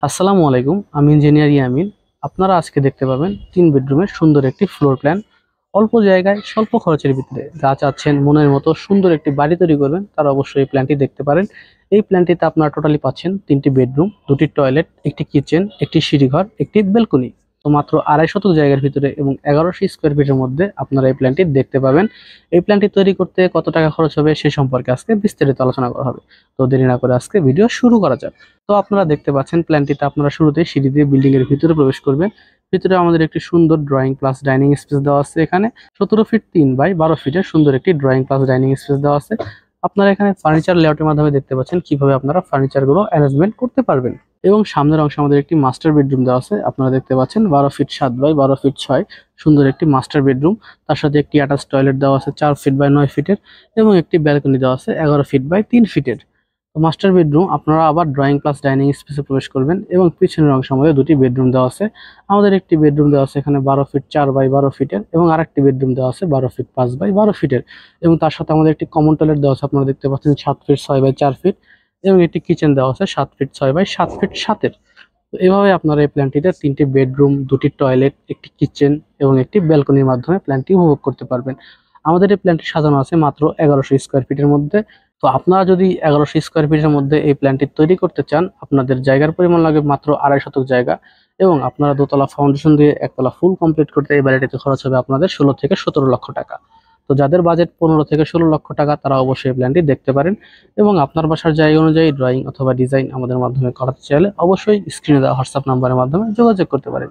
আসসালামু আলাইকুম, আমি ইঞ্জিনিয়ার ইয়ামিন। আপনারা আজকে দেখতে পাবেন 3 বেডরুমের সুন্দর একটি ফ্লোর প্ল্যান। অল্প জায়গায় স্বল্প খরচের ভিতরে যা চাচ্ছেন মনের মতো সুন্দর একটি বাড়ি তৈরি করবেন, তারা অবশ্যই এই প্ল্যানটি দেখতে পারেন। এই প্ল্যানটিতে আপনারা টোটালি পাচ্ছেন 3টি বেডরুম, 2টি টয়লেট, একটি কিচেন, একটি সিঁড়িঘর, একটি ব্যালকনি। তো মাত্র 2.5 শতক জায়গার ভিতরে এবং 1100 স্কোয়ার ফিটের মধ্যে আপনারা এই প্ল্যানটি দেখতে পাবেন। এই প্ল্যানটি তৈরি করতে কত টাকা খরচ হবে সে সম্পর্কে আজকে বিস্তারিত আলোচনা করা হবে। তো দেরি না করে আজকে ভিডিও শুরু করা যাক। তো আপনারা দেখতে পাচ্ছেন প্ল্যানটিতে আপনারা শুরুতেই সিঁড়ি দিয়ে বিল্ডিং এর ভিতরে প্রবেশ করবেন। ভিতরে আমাদের একটি সুন্দর ড্রয়িং প্লাস ডাইনিং স্পেস দেওয়া আছে। এখানে 17 ফিট 3 বাই 12 ফিটের সুন্দর একটি ড্রয়িং প্লাস ডাইনিং স্পেস দেওয়া আছে। আপনারা এখানে ফার্নিচার লেআউটের মাধ্যমে দেখতে পাচ্ছেন কিভাবে আপনারা ফার্নিচার গুলো অ্যারেঞ্জমেন্ট করতে পারবেন। এবং সামনের অংশে আমাদের একটি মাস্টার বেডরুম দেওয়া আছে। আপনারা দেখতে পাচ্ছেন 12 ফিট 7 বাই 12 ফিট 6 সুন্দর একটি মাস্টার বেডরুম। তার সাথে একটি অ্যাটাচ টয়লেট দেওয়া আছে 4 ফিট বাই 9 ফিটের এবং একটি ব্যালকনি দেওয়া আছে 11 ফিট বাই 3 ফিটের। তো মাস্টার বেডরুম আপনারা আবার ড্রয়িং প্লাস ডাইনিং স্পেসে প্রবেশ করবেন এবং পিছনের অংশ আমাদের দুটি বেডরুম দেওয়া আছে। আমাদের একটি বেডরুম দেওয়া আছে এখানে 12 ফিট 4 বাই 12 ফিটের এবং আরেকটি বেডরুম দেওয়া আছে 12 ফিট 5 বাই 12 ফিটের এবং তার সাথে আমাদের একটি কমন টয়লেট দেওয়া আছে। আপনারা দেখতে পাচ্ছেন 7 ফিট 6 বাই 4 ফিট এবং একটি কিচেন দেওয়া আছে 7 ফিট 6 বাই 7 ফিট 7-এর। তো এভাবে আপনারা এই প্ল্যানটিতে 3টি বেডরুম, 2টি টয়লেট, একটি কিচেন এবং একটি ব্যালকনির মাধ্যমে প্ল্যানটি উপভোগ করতে পারবেন। আমাদের এই প্ল্যানটি সাজানো আছে মাত্র 1100 স্কোয়ার ফিটের মধ্যে। তো আপনারা যদি 1100 স্কোয়ার ফিটের মধ্যে এই প্ল্যানটি তৈরি করতে চান, আপনাদের জায়গার পরিমাণ লাগবে মাত্র 2.5 শতক জায়গা এবং আপনারা দোতলা ফাউন্ডেশন দিয়ে একতলা ফুল কমপ্লিট করতে এই বাড়িটিতে খরচ হবে আপনাদের 16 থেকে 17 লক্ষ টাকা। তো যাদের বাজেট 15 থেকে 16 লক্ষ টাকা তারা অবশ্যই এই প্ল্যানটি দেখতে পারেন এবং আপনার বাসার জায়গা অনুযায়ী ড্রয়িং অথবা ডিজাইন আমাদের মাধ্যমে করাতে চাইলে অবশ্যই স্ক্রিনে দেওয়া হোয়াটসঅ্যাপ নাম্বারের মাধ্যমে যোগাযোগ করতে পারেন।